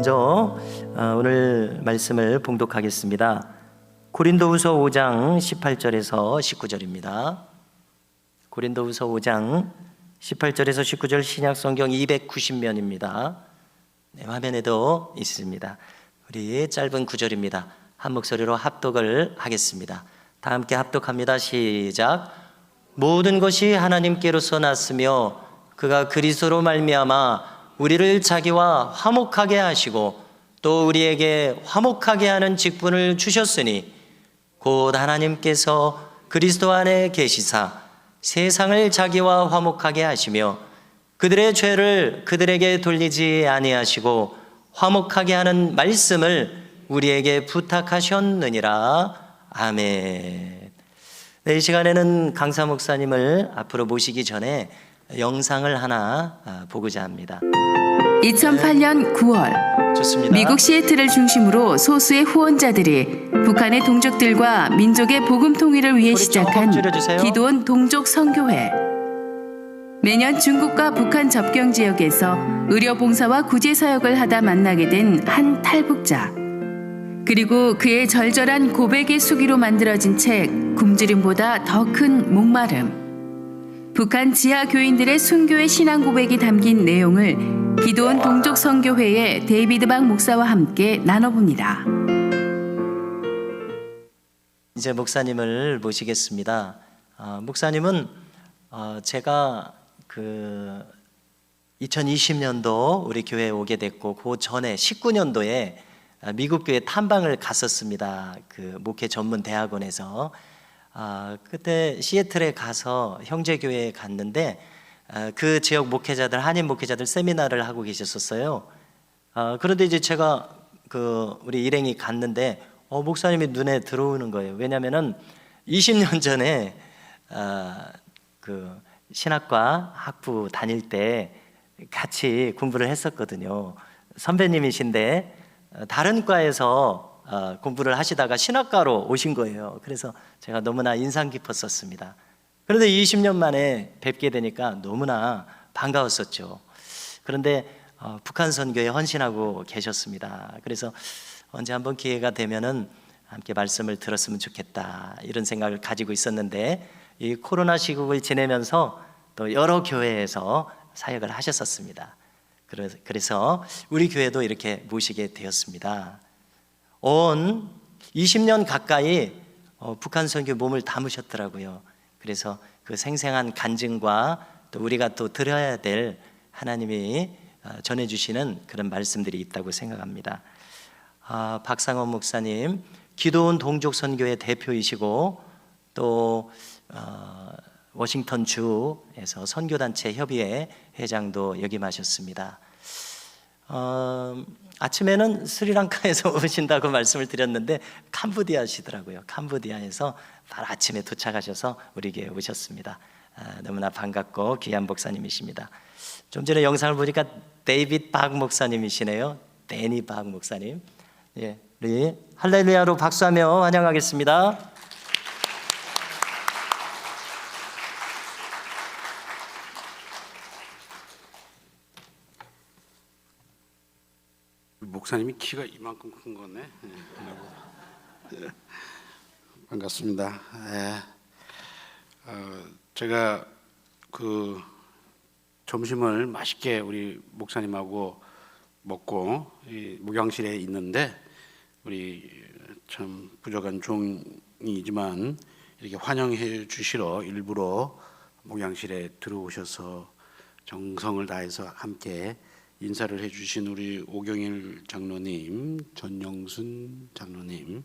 먼저 오늘 말씀을 봉독하겠습니다. 고린도후서 5장 18절에서 19절입니다. 고린도후서 5장 18절에서 19절 신약성경 290면입니다. 네, 화면에도 있습니다. 우리 짧은 구절입니다. 한 목소리로 합독을 하겠습니다. 다 함께 합독합니다. 시작. 모든 것이 하나님께로서 났으며 그가 그리스도로 말미암아 우리를 자기와 화목하게 하시고 또 우리에게 화목하게 하는 직분을 주셨으니 곧 하나님께서 그리스도 안에 계시사 세상을 자기와 화목하게 하시며 그들의 죄를 그들에게 돌리지 아니하시고 화목하게 하는 말씀을 우리에게 부탁하셨느니라. 아멘. 네, 이 시간에는 강사 목사님을 앞으로 모시기 전에 영상을 하나 보고자 합니다. 2008년 9월 좋습니다. 미국 시애틀을 중심으로 소수의 후원자들이 북한의 동족들과 민족의 복음 통일을 위해 소리 조금 시작한 줄여주세요. 기도원 동족 선교회. 매년 중국과 북한 접경 지역에서 의료 봉사와 구제 사역을 하다 만나게 된 한 탈북자. 그리고 그의 절절한 고백의 수기로 만들어진 책 굶주림보다 더 큰 목마름. 북한 지하 교인들의 순교의 신앙 고백이 담긴 내용을 기도원 동족 선교회의 데이비드 박 목사와 함께 나눠봅니다. 이제 목사님을 모시겠습니다. 목사님은 제가 2020년도 우리 교회에 오게 됐고 그 전에 19년도에 미국 교회 탐방을 갔었습니다. 그 목회 전문 대학원에서 그때 시애틀에 가서 형제 교회에 갔는데 그 지역 목회자들, 한인 목회자들 세미나를 하고 계셨었어요. 그런데 이제 제가 우리 일행이 갔는데 목사님이 눈에 들어오는 거예요. 왜냐하면은 20년 전에 신학과 학부 다닐 때 같이 공부를 했었거든요. 선배님이신데 다른 과에서 공부를 하시다가 신학과로 오신 거예요. 그래서 제가 너무나 인상 깊었었습니다. 그런데 20년 만에 뵙게 되니까 너무나 반가웠었죠. 그런데 북한 선교에 헌신하고 계셨습니다. 그래서 언제 한번 기회가 되면은 함께 말씀을 들었으면 좋겠다 이런 생각을 가지고 있었는데 이 코로나 시국을 지내면서 또 여러 교회에서 사역을 하셨었습니다. 그래서 우리 교회도 이렇게 모시게 되었습니다. 온 20년 가까이 북한 선교에 몸을 담으셨더라고요. 그래서 그 생생한 간증과 또 우리가 또 들어야 될 하나님이 전해주시는 그런 말씀들이 있다고 생각합니다. 박상원 목사님, 기도원 동족 선교회 대표이시고 또 워싱턴 주에서 선교단체 협의회 회장도 역임하셨습니다. 아침에는 스리랑카에서 오신다고 말씀을 드렸는데 캄보디아시더라고요. 캄보디아에서 바로 아침에 도착하셔서 우리 교회에 오셨습니다. 너무나 반갑고 귀한 목사님이십니다. 좀 전에 영상을 보니까 데이빗 박 목사님이시네요. 데니 박 목사님. 예, 우리 할렐루야로 박수하며 환영하겠습니다. 목사님이 키가 이만큼 큰 거네. 반갑습니다. 제가 점심을 맛있게 우리 목사님하고 먹고 이 목양실에 있는데 우리 참 부족한 종이지만 이렇게 환영해 주시러 일부러 목양실에 들어오셔서 정성을 다해서 함께 인사를 해주신 우리 오경일 장로님, 전영순 장로님,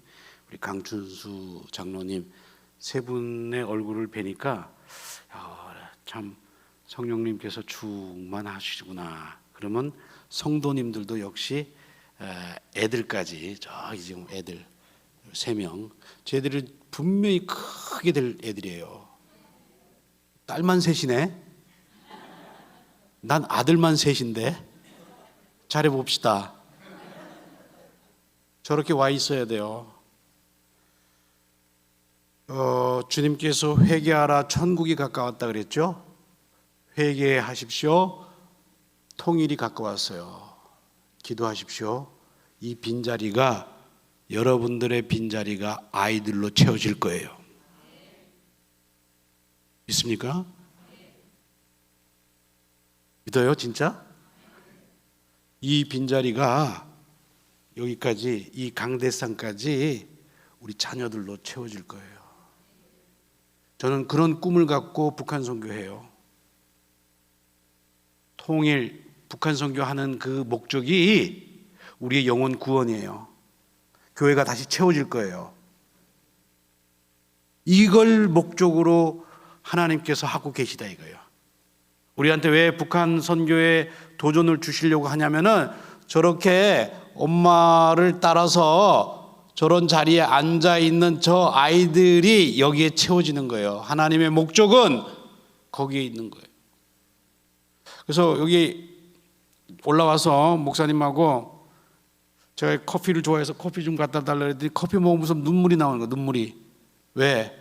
우리 강춘수 장로님 세 분의 얼굴을 뵈니까 참 성령님께서 충만하시구나. 그러면 성도님들도 역시 애들까지 저기 지금 애들 3명, 쟤들이 분명히 크게 될 애들이에요. 딸만 셋이네. 난 아들만 셋인데. 잘해봅시다. 저렇게 와 있어야 돼요. 주님께서 회개하라 천국이 가까웠다 그랬죠? 회개하십시오. 통일이 가까웠어요. 기도하십시오. 이 빈자리가, 여러분들의 빈자리가 아이들로 채워질 거예요. 믿습니까? 믿어요, 진짜? 이 빈자리가 여기까지, 이 강대상까지 우리 자녀들로 채워질 거예요. 저는 그런 꿈을 갖고 북한 선교해요. 통일, 북한 선교하는 그 목적이 우리의 영혼 구원이에요. 교회가 다시 채워질 거예요. 이걸 목적으로 하나님께서 하고 계시다 이거예요. 우리한테 왜 북한 선교에 도전을 주시려고 하냐면은 저렇게 엄마를 따라서 저런 자리에 앉아 있는 저 아이들이 여기에 채워지는 거예요. 하나님의 목적은 거기에 있는 거예요. 그래서 여기 올라와서 목사님하고 제가 커피를 좋아해서 커피 좀 갖다 달라 그랬더니 커피 먹으면서 눈물이 나오는 거예요. 눈물이. 왜?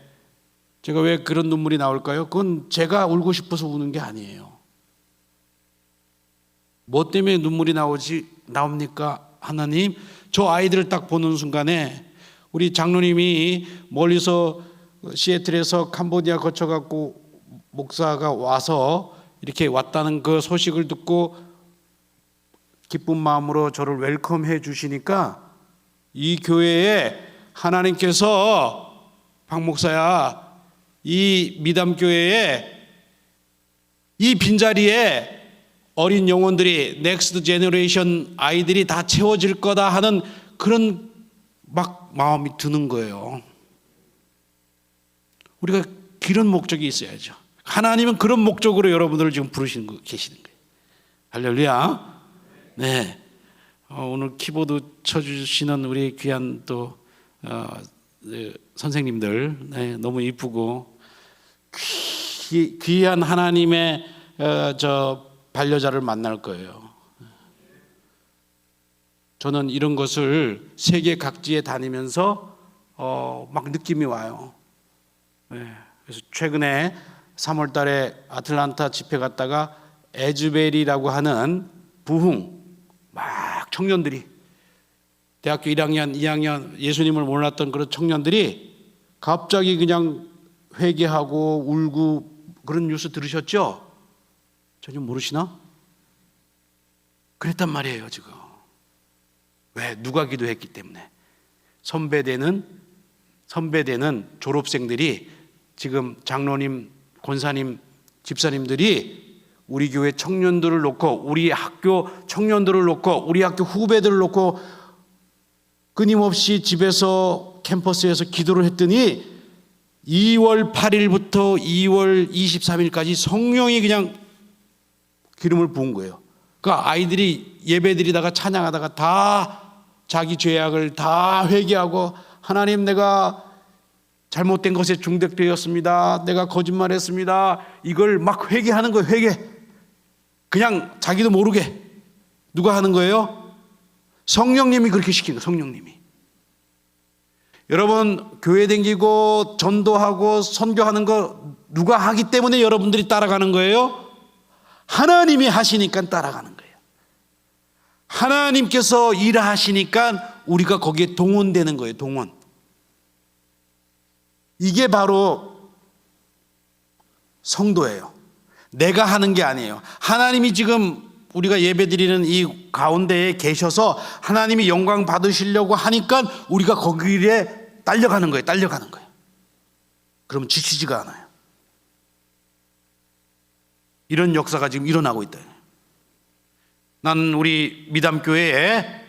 제가 왜 그런 눈물이 나올까요? 그건 제가 울고 싶어서 우는 게 아니에요. 뭐 때문에 눈물이 나옵니까? 하나님, 저 아이들을 딱 보는 순간에 우리 장로님이 멀리서 시애틀에서 캄보디아 거쳐갖고 목사가 와서 이렇게 왔다는 그 소식을 듣고 기쁜 마음으로 저를 웰컴해 주시니까 이 교회에 하나님께서 박 목사야, 이 미담교회에 이 빈자리에 어린 영혼들이 넥스트 제너레이션 아이들이 다 채워질 거다 하는 그런 막 마음이 드는 거예요. 우리가 그런 목적이 있어야죠. 하나님은 그런 목적으로 여러분들을 지금 부르시는 계시는 거예요. 할렐루야. 네. 오늘 키보드 쳐주시는 우리 귀한 또 선생님들, 네, 너무 이쁘고 귀한 하나님의 저 반려자를 만날 거예요. 저는 이런 것을 세계 각지에 다니면서 막 느낌이 와요. 네. 그래서 최근에 3월 달에 아틀란타 집회 갔다가 에즈벨이라고 하는 부흥 막 청년들이 대학교 1학년, 2학년 예수님을 몰랐던 그런 청년들이 갑자기 그냥 회개하고 울고 그런 뉴스 들으셨죠? 전혀 모르시나? 그랬단 말이에요 지금. 왜? 누가 기도했기 때문에. 선배되는 졸업생들이 지금 장로님, 권사님, 집사님들이 우리 교회 청년들을 놓고 우리 학교 청년들을 놓고 우리 학교 후배들을 놓고 끊임없이 집에서 캠퍼스에서 기도를 했더니 2월 8일부터 2월 23일까지 성령이 그냥 기름을 부은 거예요. 그러니까 아이들이 예배드리다가 찬양하다가 다 자기 죄악을 다 회개하고 하나님 내가 잘못된 것에 중독되었습니다. 내가 거짓말했습니다. 이걸 막 회개하는 거예요. 회개. 그냥 자기도 모르게. 누가 하는 거예요? 성령님이 그렇게 시키는 거예요. 성령님이. 여러분 교회 다니고 전도하고 선교하는 거 누가 하기 때문에 여러분들이 따라가는 거예요? 하나님이 하시니까 따라가는 거예요. 하나님께서 일하시니까 우리가 거기에 동원되는 거예요. 동원. 이게 바로 성도예요. 내가 하는 게 아니에요. 하나님이 지금 우리가 예배드리는 이 가운데에 계셔서 하나님이 영광 받으시려고 하니까 우리가 거기에 딸려가는 거예요. 딸려가는 거예요. 그러면 지치지가 않아요. 이런 역사가 지금 일어나고 있다. 난 우리 미담교회에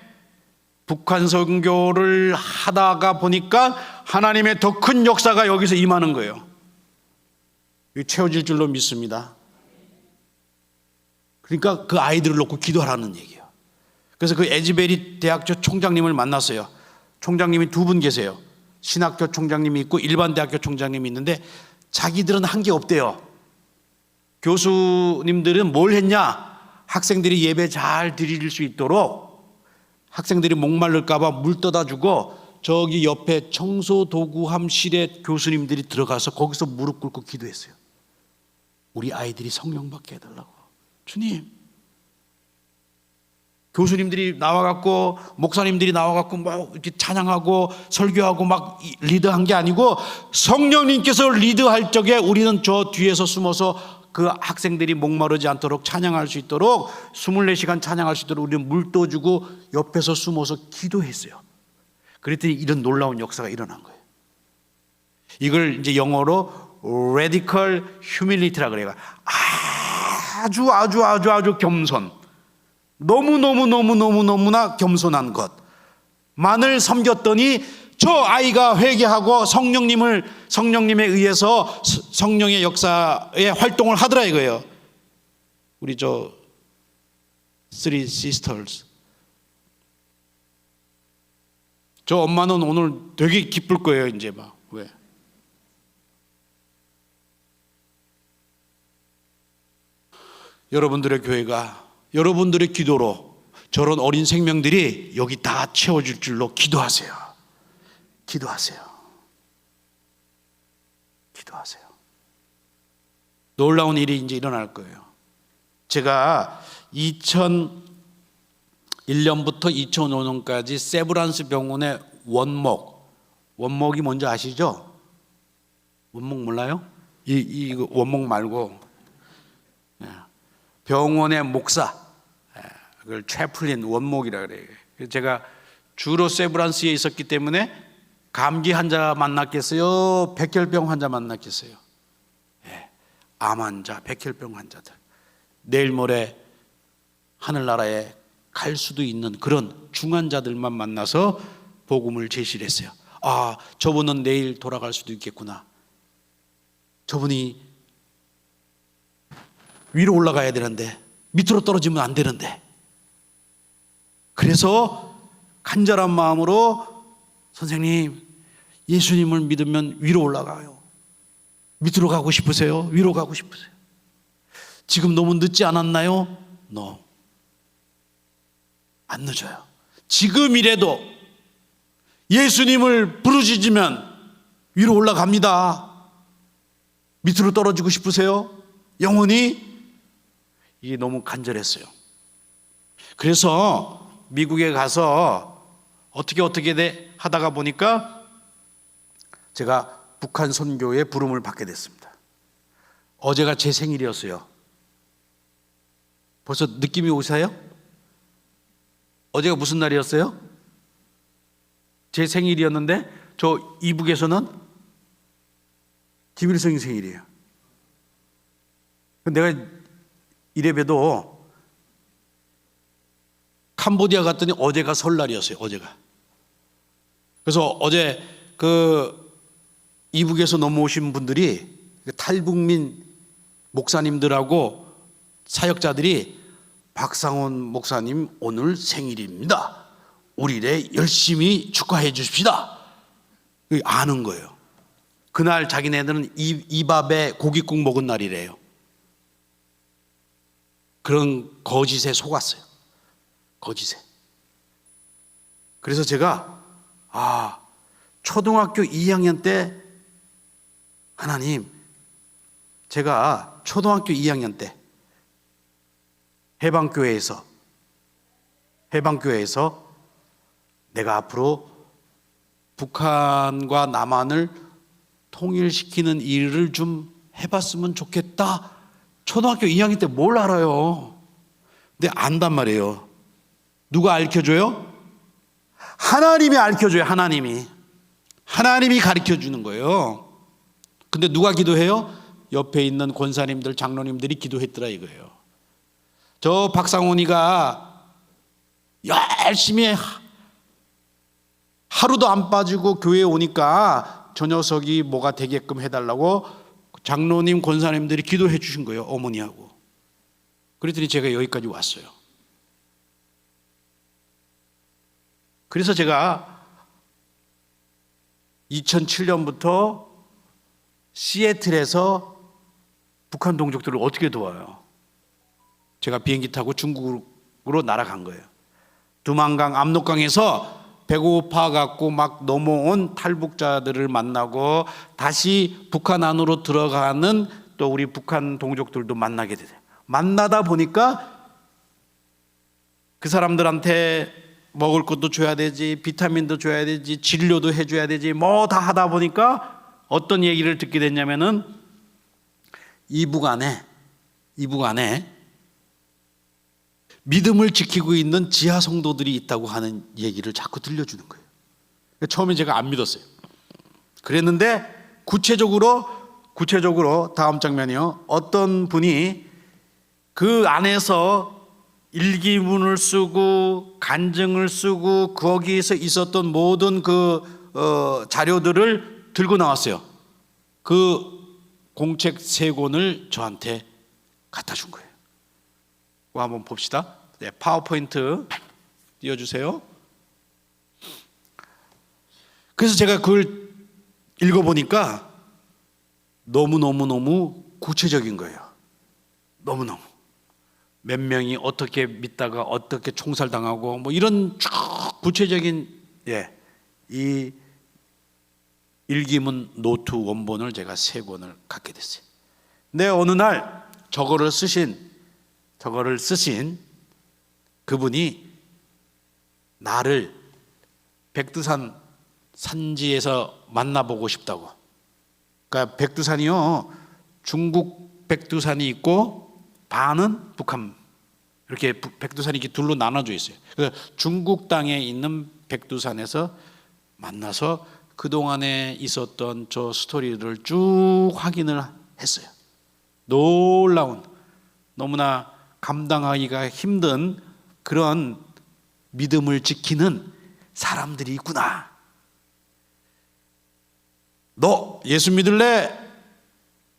북한 선교를 하다가 보니까 하나님의 더 큰 역사가 여기서 임하는 거예요. 채워질 줄로 믿습니다. 그러니까 그 아이들을 놓고 기도하라는 얘기예요. 그래서 그 에즈베리 대학교 총장님을 만났어요. 총장님이 두 분 계세요. 신학교 총장님이 있고 일반 대학교 총장님이 있는데 자기들은 한 게 없대요. 교수님들은 뭘 했냐? 학생들이 예배 잘 드릴 수 있도록 학생들이 목마를까 봐 물 떠다 주고 저기 옆에 청소도구함실에 교수님들이 들어가서 거기서 무릎 꿇고 기도했어요. 우리 아이들이 성령 받게 해달라고. 주님, 교수님들이 나와갖고 목사님들이 나와갖고 막 이렇게 찬양하고 설교하고 막 리드한 게 아니고 성령님께서 리드할 적에 우리는 저 뒤에서 숨어서 그 학생들이 목마르지 않도록 찬양할 수 있도록 24시간 찬양할 수 있도록 우리는 물 떠주고 옆에서 숨어서 기도했어요. 그랬더니 이런 놀라운 역사가 일어난 거예요. 이걸 이제 영어로 radical humility라 그래요. 아주 겸손. 너무나 겸손한 것만을 섬겼더니 저 아이가 회개하고 성령님에 의해서 성령의 역사에 활동을 하더라 이거예요. 우리 저 Three Sisters. 저 엄마는 오늘 되게 기쁠 거예요. 이제 막 왜? 여러분들의 교회가 여러분들의 기도로 저런 어린 생명들이 여기 다 채워질 줄로 기도하세요. 기도하세요. 기도하세요. 놀라운 일이 이제 일어날 거예요. 제가 2001년부터 2005년까지 세브란스 병원의 원목이 뭔지 아시죠? 원목 몰라요? 이 원목 말고 병원의 목사, 그걸 채플린 원목이라 그래요. 제가 주로 세브란스에 있었기 때문에 감기 환자 만났겠어요? 백혈병 환자 만났겠어요? 암 환자, 백혈병 환자들. 내일 모레 하늘나라에 갈 수도 있는 그런 중환자들만 만나서 복음을 제시를 했어요. 아, 저분은 내일 돌아갈 수도 있겠구나. 저분이 위로 올라가야 되는데 밑으로 떨어지면 안 되는데, 그래서 간절한 마음으로 선생님, 예수님을 믿으면 위로 올라가요. 밑으로 가고 싶으세요? 위로 가고 싶으세요? 지금 너무 늦지 않았나요? No. 안 늦어요. 지금이라도 예수님을 부르짖으면 위로 올라갑니다. 밑으로 떨어지고 싶으세요? 영원히? 이게 너무 간절했어요. 그래서 미국에 가서 어떻게 하다가 보니까 제가 북한 선교에 부름을 받게 됐습니다. 어제가 제 생일이었어요. 벌써 느낌이 오세요? 어제가 무슨 날이었어요? 제 생일이었는데 저 이북에서는 김일성이 생일이에요. 내가 이래봬도 캄보디아 갔더니 어제가 설날이었어요. 어제가. 그래서 어제 그 이북에서 넘어오신 분들이 탈북민 목사님들하고 사역자들이 박상원 목사님 오늘 생일입니다. 우리를 열심히 축하해 주십시다. 아는 거예요. 그날 자기네들은 이밥에 고깃국 먹은 날이래요. 그런 거짓에 속았어요. 거짓에. 그래서 제가 초등학교 2학년 때 하나님, 제가 초등학교 2학년 때 해방교회에서 내가 앞으로 북한과 남한을 통일시키는 일을 좀 해봤으면 좋겠다. 초등학교 2학년 때 뭘 알아요? 근데 안단 말이에요. 누가 알려줘요? 하나님이 알려줘요. 하나님이 가르쳐주는 거예요. 근데 누가 기도해요? 옆에 있는 권사님들, 장로님들이 기도했더라 이거예요. 저 박상훈이가 열심히 하루도 안 빠지고 교회에 오니까 저 녀석이 뭐가 되게끔 해달라고 장로님, 권사님들이 기도해 주신 거예요. 어머니하고. 그랬더니 제가 여기까지 왔어요. 그래서 제가 2007년부터 시애틀에서 북한 동족들을 어떻게 도와요? 제가 비행기 타고 중국으로 날아간 거예요. 두만강, 압록강에서 배고파 갖고 막 넘어온 탈북자들을 만나고 다시 북한 안으로 들어가는 또 우리 북한 동족들도 만나게 돼요. 만나다 보니까 그 그 사람들한테 먹을 것도 줘야 되지, 비타민도 줘야 되지, 진료도 해줘야 되지, 뭐 다 하다 보니까 어떤 얘기를 듣게 됐냐면은 이북 안에 믿음을 지키고 있는 지하 성도들이 있다고 하는 얘기를 자꾸 들려주는 거예요. 처음에 제가 안 믿었어요. 그랬는데 구체적으로 다음 장면이요. 어떤 분이 그 안에서 일기문을 쓰고 간증을 쓰고 거기에서 있었던 모든 자료들을 들고 나왔어요. 그 공책 3권을 저한테 갖다 준 거예요. 그거 한번 봅시다. 네, 파워포인트 띄워주세요. 그래서 제가 그걸 읽어보니까 너무 구체적인 거예요. 너무너무. 몇 명이 어떻게 믿다가 어떻게 총살당하고 뭐 이런 쭉 구체적인 이 일기문 노트 원본을 제가 3권을 갖게 됐어요. 근데 어느 날 저거를 쓰신 그분이 나를 백두산 산지에서 만나보고 싶다고. 그러니까 백두산이요, 중국 백두산이 있고 반은 북한, 이렇게 백두산이 이렇게 둘로 나눠져 있어요. 그래서 중국 땅에 있는 백두산에서 만나서 그동안에 있었던 저 스토리를 쭉 확인을 했어요. 놀라운, 너무나 감당하기가 힘든 그런 믿음을 지키는 사람들이 있구나. 너 예수 믿을래?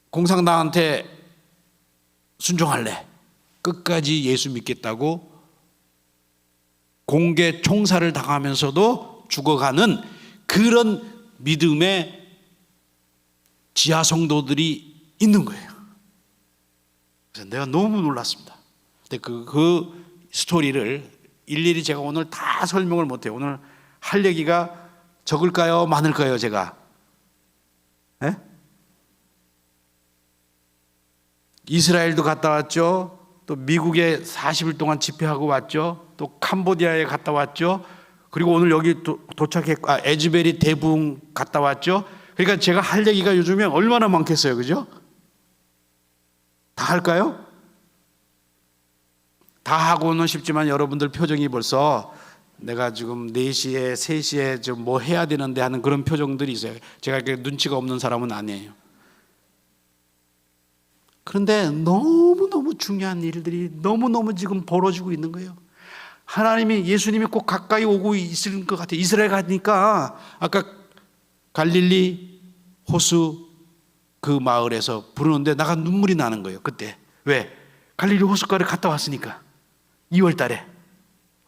공산당한테 순종할래? 끝까지 예수 믿겠다고 공개 총살을 당하면서도 죽어가는 그런 믿음의 지하 성도들이 있는 거예요. 그래서 내가 너무 놀랐습니다. 근데 그 스토리를 일일이 제가 오늘 다 설명을 못해요. 오늘 할 얘기가 적을까요? 많을까요? 제가 네? 이스라엘도 갔다 왔죠. 또 미국에 40일 동안 집회하고 왔죠. 또 캄보디아에 갔다 왔죠. 그리고 오늘 여기 도착했고 에즈베리 대붕 갔다 왔죠. 그러니까 제가 할 얘기가 요즘에 얼마나 많겠어요, 그죠? 다 할까요? 다 하고는 싶지만 여러분들 표정이 벌써 내가 지금 4시에 3시에 좀 뭐 해야 되는데 하는 그런 표정들이 있어요. 제가 이렇게 눈치가 없는 사람은 아니에요. 그런데 너무너무 중요한 일들이 너무너무 지금 벌어지고 있는 거예요. 하나님이, 예수님이 꼭 가까이 오고 있을 것 같아요. 이스라엘 가니까 아까 갈릴리 호수 그 마을에서 부르는데 나가 눈물이 나는 거예요. 그때. 왜? 갈릴리 호숫가를 갔다 왔으니까. 2월 달에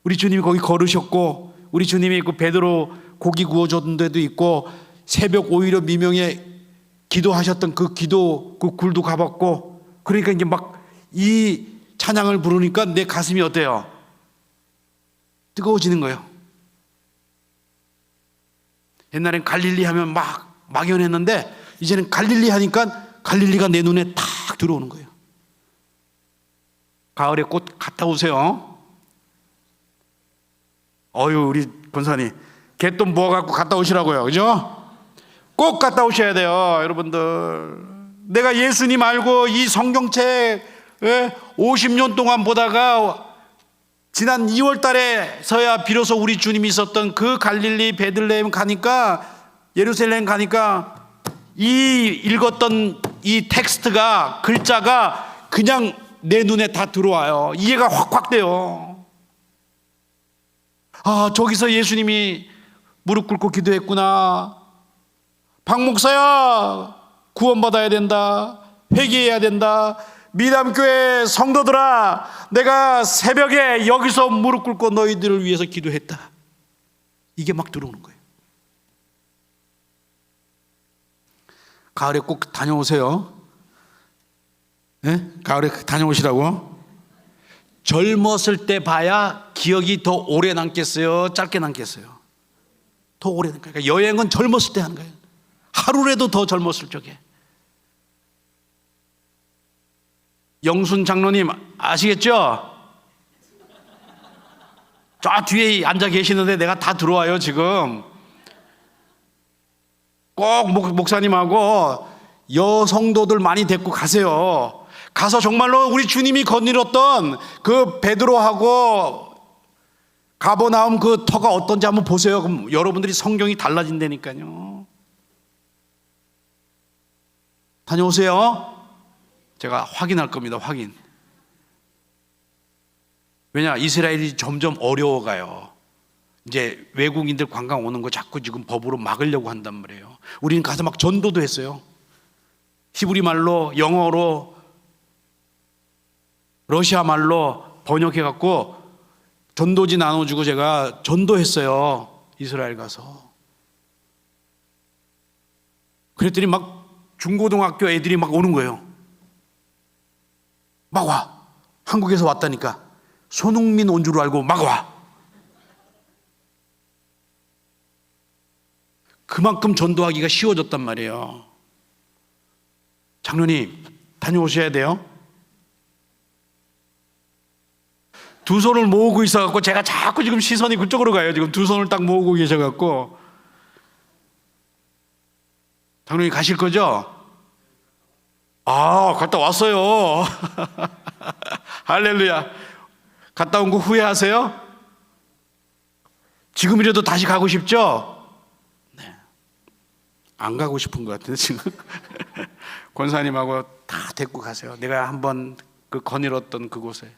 우리 주님이 거기 걸으셨고, 우리 주님이 그 베드로 고기 구워줬던 데도 있고, 새벽 오히려 미명에 기도하셨던 그 굴도 가봤고, 그러니까 이제 막 이 찬양을 부르니까 내 가슴이 어때요? 뜨거워지는 거예요. 옛날엔 갈릴리 하면 막 막연했는데 이제는 갈릴리 하니까 갈릴리가 내 눈에 탁 들어오는 거예요. 가을에 꼭 갔다 오세요. 우리 권사님 개똥 모아갖고 갔다 오시라고요. 그죠? 꼭 갔다 오셔야 돼요. 여러분들, 내가 예수님 알고 이 성경책 50년 동안 보다가 지난 2월 달에서야 비로소 우리 주님이 있었던 그 갈릴리 베들레헴 가니까, 예루살렘 가니까 이 읽었던 이 텍스트가, 글자가 그냥 내 눈에 다 들어와요. 이해가 확 돼요. 저기서 예수님이 무릎 꿇고 기도했구나. 박 목사야, 구원받아야 된다. 회개해야 된다. 미담교회 성도들아, 내가 새벽에 여기서 무릎 꿇고 너희들을 위해서 기도했다. 이게 막 들어오는 거예요. 가을에 꼭 다녀오세요. 네? 가을에 다녀오시라고. 젊었을 때 봐야 기억이 더 오래 남겠어요? 짧게 남겠어요? 더 오래 남겠어요. 그러니까 여행은 젊었을 때 하는 거예요. 하루라도 더 젊었을 적에. 영순 장로님 아시겠죠? 저 뒤에 앉아 계시는데 내가 다 들어와요 지금. 꼭 목사님하고 여성도들 많이 데리고 가세요. 가서 정말로 우리 주님이 거닐었던 그 베드로하고 가버나움 그 터가 어떤지 한번 보세요. 그럼 여러분들이 성경이 달라진다니까요. 다녀오세요. 제가 확인할 겁니다. 확인. 왜냐, 이스라엘이 점점 어려워가요. 이제 외국인들 관광 오는 거 자꾸 지금 법으로 막으려고 한단 말이에요. 우리는 가서 막 전도도 했어요. 히브리 말로, 영어로, 러시아 말로 번역해갖고 전도지 나눠주고 제가 전도했어요. 이스라엘 가서. 그랬더니 막 중고등학교 애들이 막 오는 거예요. 막 와. 한국에서 왔다니까. 손흥민 온 줄 알고 막 와. 그만큼 전도하기가 쉬워졌단 말이에요. 장로님, 다녀오셔야 돼요. 두 손을 모으고 있어갖고 제가 자꾸 지금 시선이 그쪽으로 가요. 지금 두 손을 딱 모으고 계셔갖고. 장로님 가실 거죠? 아, 갔다 왔어요. 할렐루야. 갔다 온 거 후회하세요? 지금이라도 다시 가고 싶죠? 네. 안 가고 싶은 것 같은데 지금. 권사님하고 다 데리고 가세요. 내가 한번 그 거닐었던 그곳에.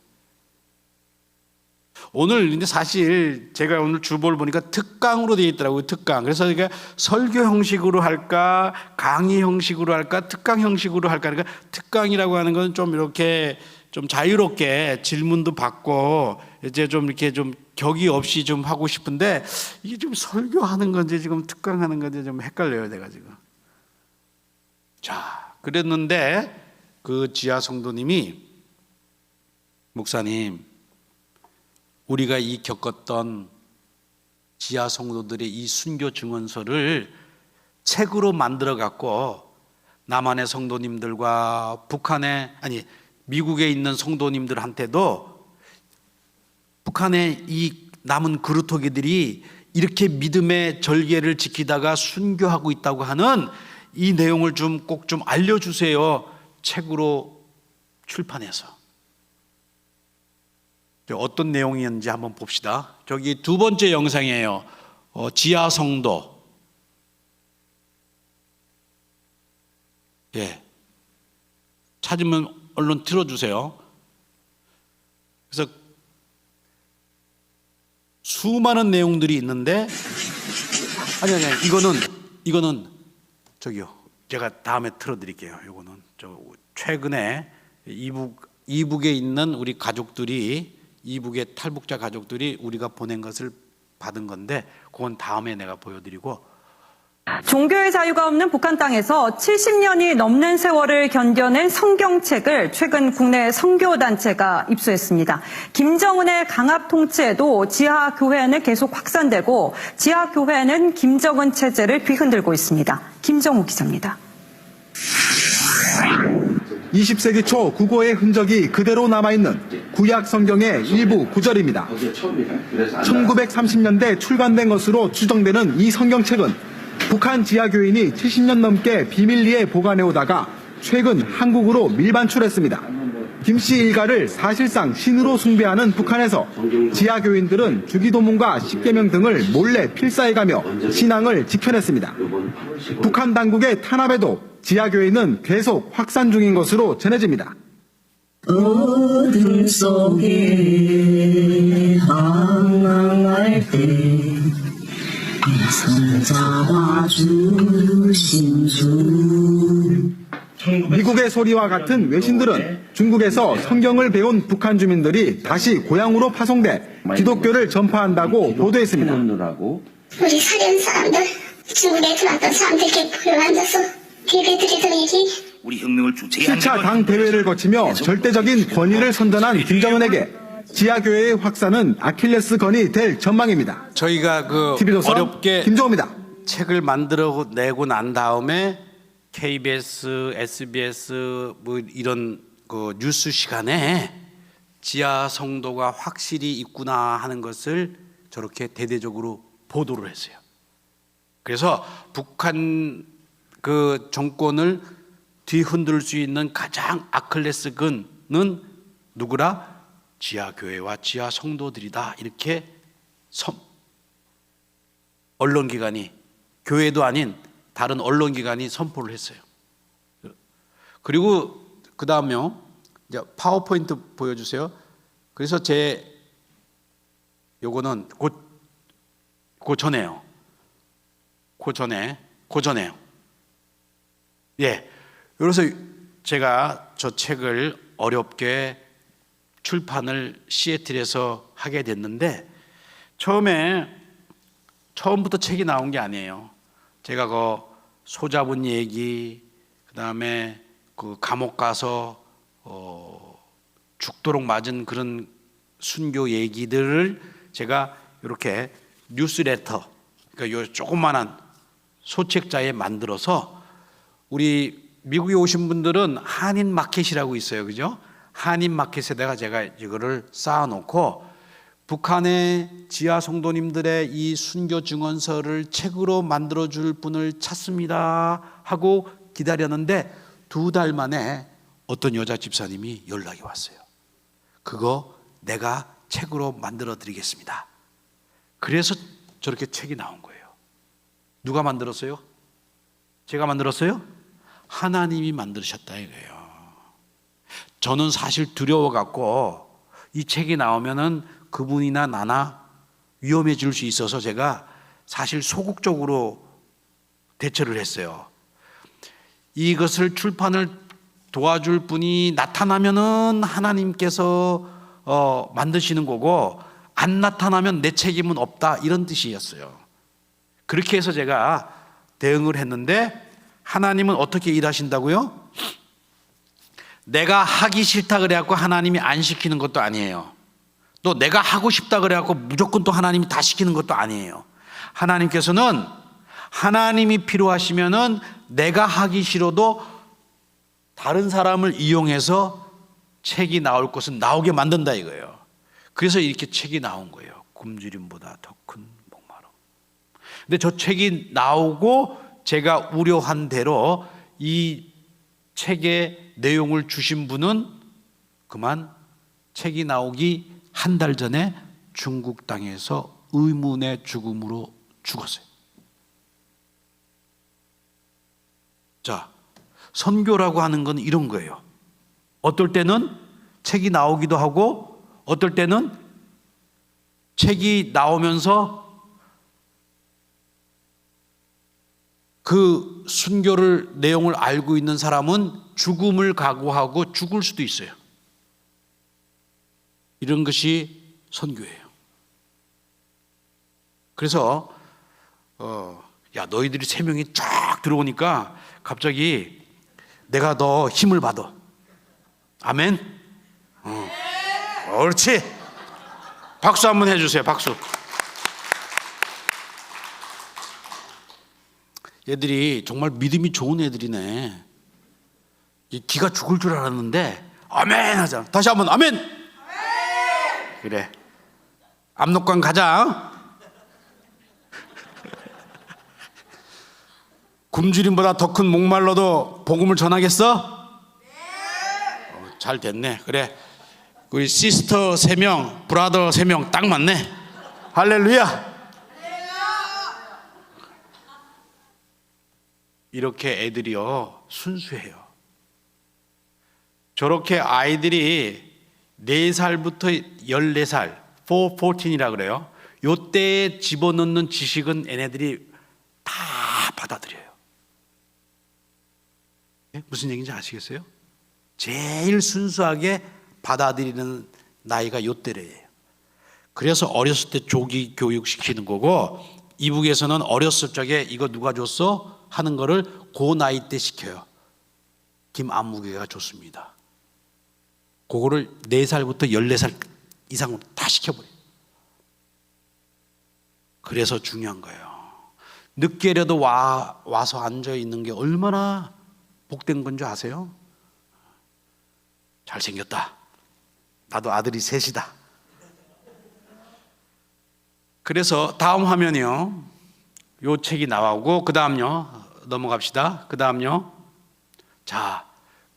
오늘 근데 사실 제가 오늘 주보를 보니까 특강으로 되어 있더라고요. 특강. 그래서 이게 설교 형식으로 할까, 강의 형식으로 할까, 특강 형식으로 할까. 그러니까 특강이라고 하는 건 좀 이렇게 좀 자유롭게 질문도 받고 이제 좀 이렇게 좀 격이 없이 좀 하고 싶은데 이게 좀 설교하는 건지 지금 특강하는 건지 좀 헷갈려요, 내가 지금. 자, 그랬는데 그 지하 성도님이 목사님, 우리가 이 겪었던 지하 성도들의 이 순교 증언서를 책으로 만들어 갖고 남한의 성도님들과 미국에 있는 성도님들한테도 북한의 이 남은 그루터기들이 이렇게 믿음의 절개를 지키다가 순교하고 있다고 하는 이 내용을 좀 꼭 좀 알려주세요. 책으로 출판해서. 어떤 내용이었는지 한번 봅시다. 저기 두 번째 영상이에요. 지하 성도. 예. 찾으면 얼른 틀어주세요. 그래서 수많은 내용들이 있는데, 아니, 이거는 저기요. 제가 다음에 틀어드릴게요. 이거는 최근에 이북에 있는 우리 가족들이, 이북의 탈북자 가족들이 우리가 보낸 것을 받은 건데 그건 다음에 내가 보여드리고. 종교의 자유가 없는 북한 땅에서 70년이 넘는 세월을 견뎌낸 성경책을 최근 국내 선교단체가 입수했습니다. 김정은의 강압 통치에도 지하교회는 계속 확산되고 지하교회는 김정은 체제를 뒤흔들고 있습니다. 김정우 기자입니다. 20세기 초 국어의 흔적이 그대로 남아있는 구약 성경의 일부 구절입니다. 1930년대 출간된 것으로 추정되는 이 성경책은 북한 지하교인이 70년 넘게 비밀리에 보관해오다가 최근 한국으로 밀반출했습니다. 김씨 일가를 사실상 신으로 숭배하는 북한에서 지하교인들은 주기도문과 십계명 등을 몰래 필사해가며 신앙을 지켜냈습니다. 북한 당국의 탄압에도 지하교인은 계속 확산 중인 것으로 전해집니다. 어둠 속에 항항할 때 손잡아 주신 주. 미국의 소리와 같은 외신들은 중국에서 성경을 배운 북한 주민들이 다시 고향으로 파송돼 기독교를 전파한다고 보도했습니다. 우리 사려는 사람들, 중국에 들어왔던 사람들 이렇게 모여앉아서 예배드리던 얘기. 우리 혁명을 주체한 7차 당 대회를 거치며 절대적인 권위를 선전한 김정은에게 지하교회의 확산은 아킬레스 건이 될 전망입니다. 저희가 TV조선 어렵게 김정우입니다. 책을 만들어 내고 난 다음에 KBS, SBS 뭐 이런 그 뉴스 시간에 지하 성도가 확실히 있구나 하는 것을 저렇게 대대적으로 보도를 했어요. 그래서 북한 그 정권을 뒤흔들 수 있는 가장 아킬레스건은 누구라? 지하 교회와 지하 성도들이다. 이렇게 언론기관이, 교회도 아닌 다른 언론기관이 선포를 했어요. 그리고 그 다음에요, 이제 파워포인트 보여주세요. 그래서 요거는 그 전에요. 예. 그래서 제가 저 책을 어렵게 출판을 시애틀에서 하게 됐는데, 처음부터 책이 나온 게 아니에요. 제가 그 소잡은 얘기, 그 다음에 그 감옥 가서 죽도록 맞은 그런 순교 얘기들을 제가 이렇게 뉴스레터, 그러니까 요 조그만한 소책자에 만들어서, 우리 미국에 오신 분들은 한인 마켓이라고 있어요, 그죠? 한인 마켓에다가 제가 이거를 쌓아놓고 북한의 지하 성도님들의 이 순교 증언서를 책으로 만들어줄 분을 찾습니다 하고 기다렸는데 2달 만에 어떤 여자 집사님이 연락이 왔어요. 그거 내가 책으로 만들어 드리겠습니다. 그래서 저렇게 책이 나온 거예요. 누가 만들었어요? 제가 만들었어요? 하나님이 만드셨다 이거예요. 저는 사실 두려워갖고 이 책이 나오면은 그분이나 나나 위험해질 수 있어서 제가 사실 소극적으로 대처를 했어요. 이것을 출판을 도와줄 분이 나타나면은 하나님께서 만드시는 거고, 안 나타나면 내 책임은 없다, 이런 뜻이었어요. 그렇게 해서 제가 대응을 했는데, 하나님은 어떻게 일하신다고요? 내가 하기 싫다 그래갖고 하나님이 안 시키는 것도 아니에요. 또 내가 하고 싶다 그래갖고 무조건 또 하나님이 다 시키는 것도 아니에요. 하나님께서는 하나님이 필요하시면은 내가 하기 싫어도 다른 사람을 이용해서 책이 나올 것은 나오게 만든다 이거예요. 그래서 이렇게 책이 나온 거예요. 굶주림보다 더 큰 목마름. 근데 저 책이 나오고 제가 우려한 대로 이 책의 내용을 주신 분은 그만 책이 나오기 한 달 전에 중국 땅에서 의문의 죽음으로 죽었어요. 자, 선교라고 하는 건 이런 거예요. 어떨 때는 책이 나오기도 하고, 어떨 때는 책이 나오면서 그 순교를 내용을 알고 있는 사람은 죽음을 각오하고 죽을 수도 있어요. 이런 것이 선교예요. 그래서 야, 너희들이 3명이 쫙 들어오니까 갑자기 내가 더 힘을 받아. 아멘. 옳지. 박수 한번 해주세요. 박수. 얘들이 정말 믿음이 좋은 애들이네. 기가 죽을 줄 알았는데 아멘 하자. 다시 한번 아멘. 그래. 압록강 가자. 굶주림보다 더 큰 목말라도 복음을 전하겠어? 잘 됐네. 그래. 우리 시스터 3명, 브라더 3명 딱 맞네. 할렐루야. 이렇게 애들이요 순수해요. 저렇게 아이들이 4살부터 14살 14이라 그래요. 요때에 집어넣는 지식은 얘네들이 다 받아들여요. 무슨 얘기인지 아시겠어요? 제일 순수하게 받아들이는 나이가 요때래요. 그래서 어렸을 때 조기 교육시키는 거고, 이북에서는 어렸을 적에 이거 누가 줬어? 하는 거를 그 나이 때 시켜요. 김안무개가 줬습니다. 그거를 4살부터 14살 이상으로 다 시켜버려요. 그래서 중요한 거예요. 늦게라도 와서 앉아 있는 게 얼마나 복된 건지 아세요? 잘생겼다. 나도 아들이 셋이다. 그래서 다음 화면이요. 요 책이 나오고 그 다음요. 넘어갑시다. 그 다음요. 자,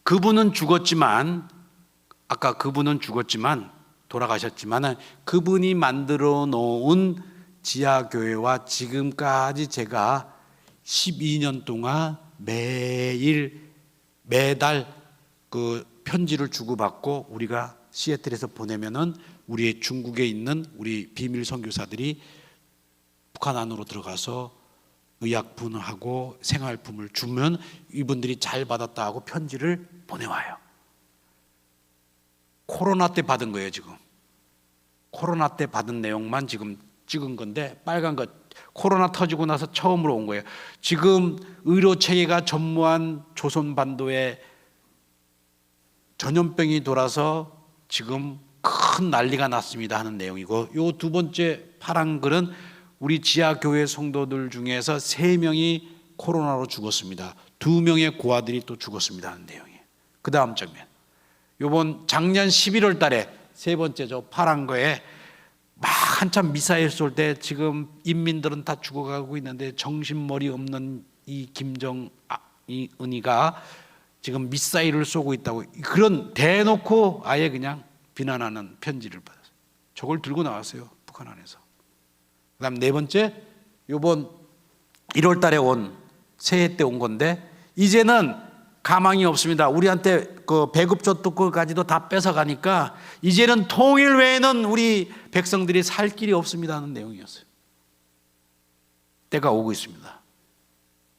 그분은 죽었지만 아까 그분은 죽었지만 돌아가셨지만 그분이 만들어 놓은 지하교회와 지금까지 제가 12년 동안 매달 그 편지를 주고받고 우리가 시애틀에서 보내면은 우리의 중국에 있는 우리 비밀 선교사들이 북한 안으로 들어가서 의약품을 하고 생활품을 주면 이분들이 잘 받았다 하고 편지를 보내와요. 코로나 때 받은 거예요. 지금 코로나 때 받은 내용만 지금 찍은 건데 빨간 것 코로나 터지고 나서 처음으로 온 거예요. 지금 의료체계가 전무한 조선반도에 전염병이 돌아서 지금 큰 난리가 났습니다 하는 내용이고, 요 두 번째 파란 글은 우리 지하교회 성도들 중에서 3명이 코로나로 죽었습니다. 2명의 고아들이 또 죽었습니다 하는 내용이에요. 그 다음 장면, 요번 작년 11월 달에 세 번째 저 파란 거에 막 한참 미사일 쏠 때 지금 인민들은 다 죽어가고 있는데 정신머리 없는 이 김정은이가 지금 미사일을 쏘고 있다고, 그런 대놓고 아예 그냥 비난하는 편지를 받았어요. 저걸 들고 나왔어요, 북한 안에서. 그 다음 네 번째, 요번 1월 달에 온 새해 때 온 건데 이제는 가망이 없습니다. 우리한테 그 배급 줬던 다 뺏어가니까 이제는 통일 외에는 우리 백성들이 살 길이 없습니다 하는 내용이었어요. 때가 오고 있습니다.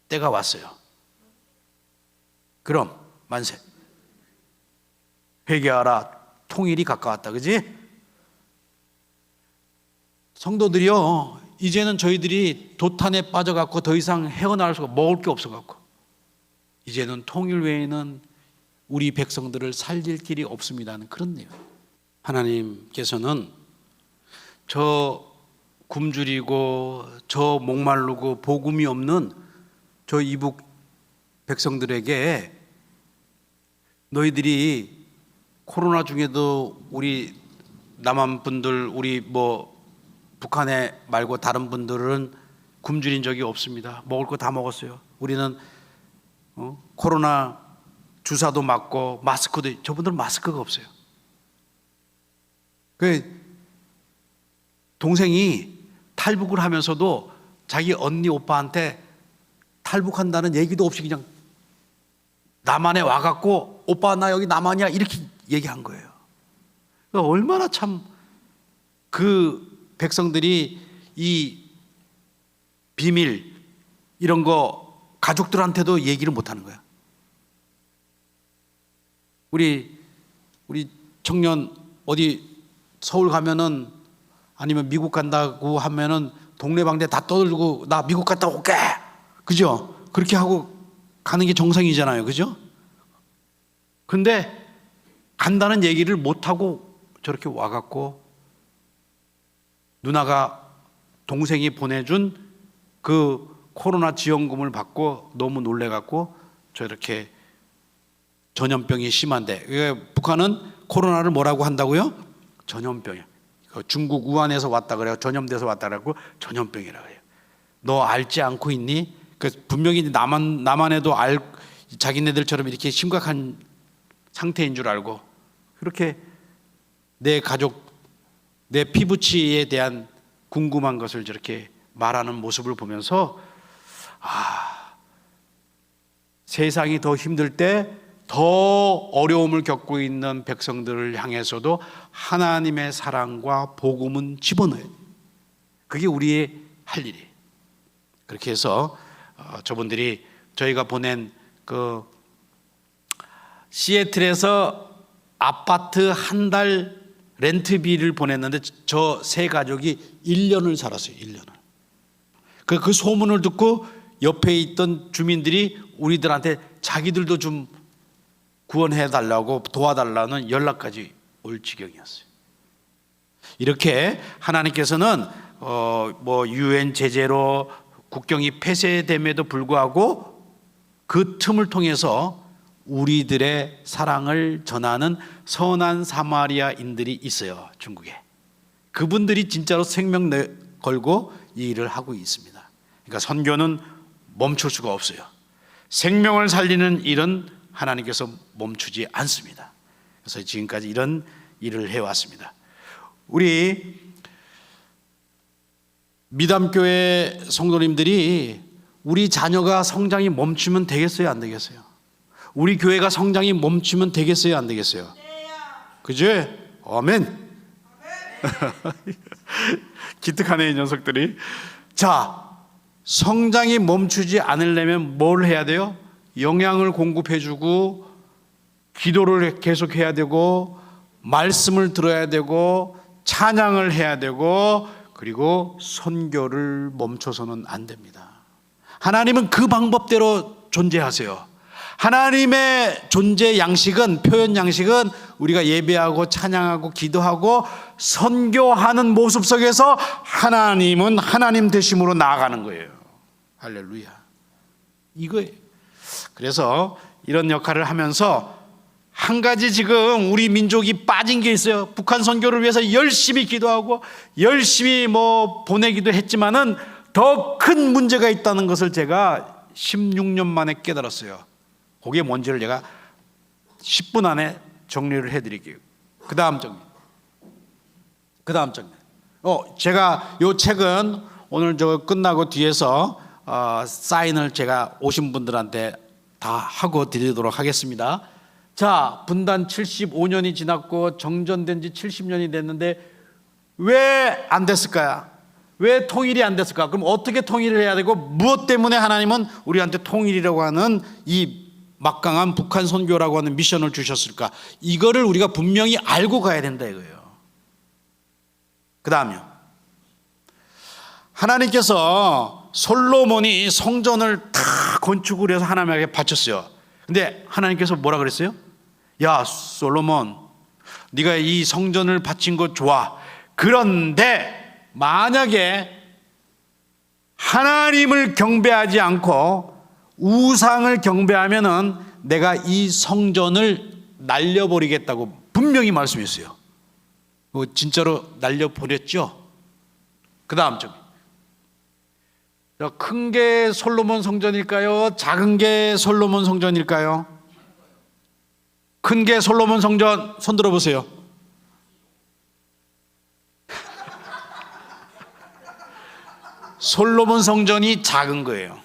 때가 왔어요. 그럼 만세. 회개하라. 통일이 가까웠다. 그지? 성도들이요, 이제는 저희들이 도탄에 빠져갖고 더 이상 헤어나올 수가, 먹을 게 없어갖고 이제는 통일 외에는 우리 백성들을 살릴 길이 없습니다는 그런 내용. 하나님께서는 저 굶주리고 저 목마르고 복음이 없는 저 이북 백성들에게 너희들이 코로나 중에도 우리 남한 분들, 우리 뭐 북한에 말고 다른 분들은 굶주린 적이 없습니다. 먹을 거 다 먹었어요. 우리는 코로나 주사도 맞고 마스크도, 저분들은 마스크가 없어요. 그 동생이 탈북을 하면서도 자기 언니 오빠한테 탈북한다는 얘기도 없이 그냥 남한에 와갖고 오빠 나 여기 남한이야 이렇게 얘기한 거예요. 그러니까 얼마나 참 그 백성들이 이 비밀 이런 거 가족들한테도 얘기를 못하는 거야. 우리 청년 어디 서울 가면은 아니면 미국 간다고 하면은 동네방네 다 떠들고 나 미국 갔다 올게, 그죠? 그렇게 하고 가는 게 정상이잖아요, 그죠? 근데 간다는 얘기를 못하고 저렇게 와갖고 누나가 동생이 보내준 그 코로나 지원금을 받고 너무 놀래갖고 저렇게 전염병이 심한데, 북한은 코로나를 뭐라고 한다고요? 전염병이야. 중국 우한에서 왔다 그래요. 전염돼서 왔다 그래고 전염병이라고 해요. 너 알지 않고 있니? 분명히 남한에도 자기네들처럼 이렇게 심각한 상태인 줄 알고 그렇게 내 가족, 내 피부치에 대한 궁금한 것을 저렇게 말하는 모습을 보면서 세상이 더 힘들 때 더 어려움을 겪고 있는 백성들을 향해서도 하나님의 사랑과 복음은 집어넣어요. 그게 우리의 할 일이에요. 그렇게 해서 저분들이 저희가 보낸 그 시애틀에서 아파트 한 달 렌트비를 보냈는데 저 세 가족이 1년을 살았어요. 1년을. 그 소문을 듣고 옆에 있던 주민들이 우리들한테 자기들도 좀 구원해달라고 도와달라는 연락까지 올 지경이었어요. 이렇게 하나님께서는 뭐 유엔 제재로 국경이 폐쇄됨에도 불구하고 그 틈을 통해서 우리들의 사랑을 전하는 선한 사마리아인들이 있어요, 중국에. 그분들이 진짜로 생명 걸고 이 일을 하고 있습니다. 그러니까 선교는 멈출 수가 없어요. 생명을 살리는 일은 하나님께서 멈추지 않습니다. 그래서 지금까지 이런 일을 해왔습니다. 우리 미담교회 성도님들이 우리 자녀가 성장이 멈추면 되겠어요, 안 되겠어요? 우리 교회가 성장이 멈추면 되겠어요, 안 되겠어요? 그죠? 아멘. 기특하네, 이 녀석들이. 자, 성장이 멈추지 않으려면 뭘 해야 돼요? 영양을 공급해주고, 기도를 계속해야 되고, 말씀을 들어야 되고, 찬양을 해야 되고, 그리고 선교를 멈춰서는 안 됩니다. 하나님은 그 방법대로 존재하세요. 하나님의 존재 양식은, 표현 양식은 우리가 예배하고 찬양하고 기도하고 선교하는 모습 속에서 하나님은 하나님 되심으로 나아가는 거예요. 할렐루야. 이거예요. 그래서 이런 역할을 하면서 한 가지 지금 우리 민족이 빠진 게 있어요. 북한 선교를 위해서 열심히 기도하고 열심히 보내기도 했지만은 더 큰 문제가 있다는 것을 제가 16년 만에 깨달았어요. 그게 뭔지를 제가 10분 안에 정리를 해드릴게요. 그 다음 정리. 제가 이 책은 오늘 저 끝나고 뒤에서 사인을 제가 오신 분들한테 다 하고 드리도록 하겠습니다. 자, 분단 75년이 지났고 정전된 지 70년이 됐는데 왜 안 됐을까요? 왜 통일이 안 됐을까? 그럼 어떻게 통일을 해야 되고 무엇 때문에 하나님은 우리한테 통일이라고 하는 이 막강한 북한 선교라고 하는 미션을 주셨을까? 이거를 우리가 분명히 알고 가야 된다 이거예요. 그 다음요. 하나님께서 솔로몬이 성전을 다 건축을 해서 하나님에게 바쳤어요. 근데 하나님께서 뭐라 그랬어요? 야, 솔로몬, 네가 이 성전을 바친 거 좋아. 그런데 만약에 하나님을 경배하지 않고 우상을 경배하면은 내가 이 성전을 날려버리겠다고 분명히 말씀했어요. 진짜로 날려버렸죠. 그 다음 점. 큰 게 솔로몬 성전일까요? 작은 게 솔로몬 성전일까요? 큰 게 솔로몬 성전, 손 들어보세요. 솔로몬 성전이 작은 거예요.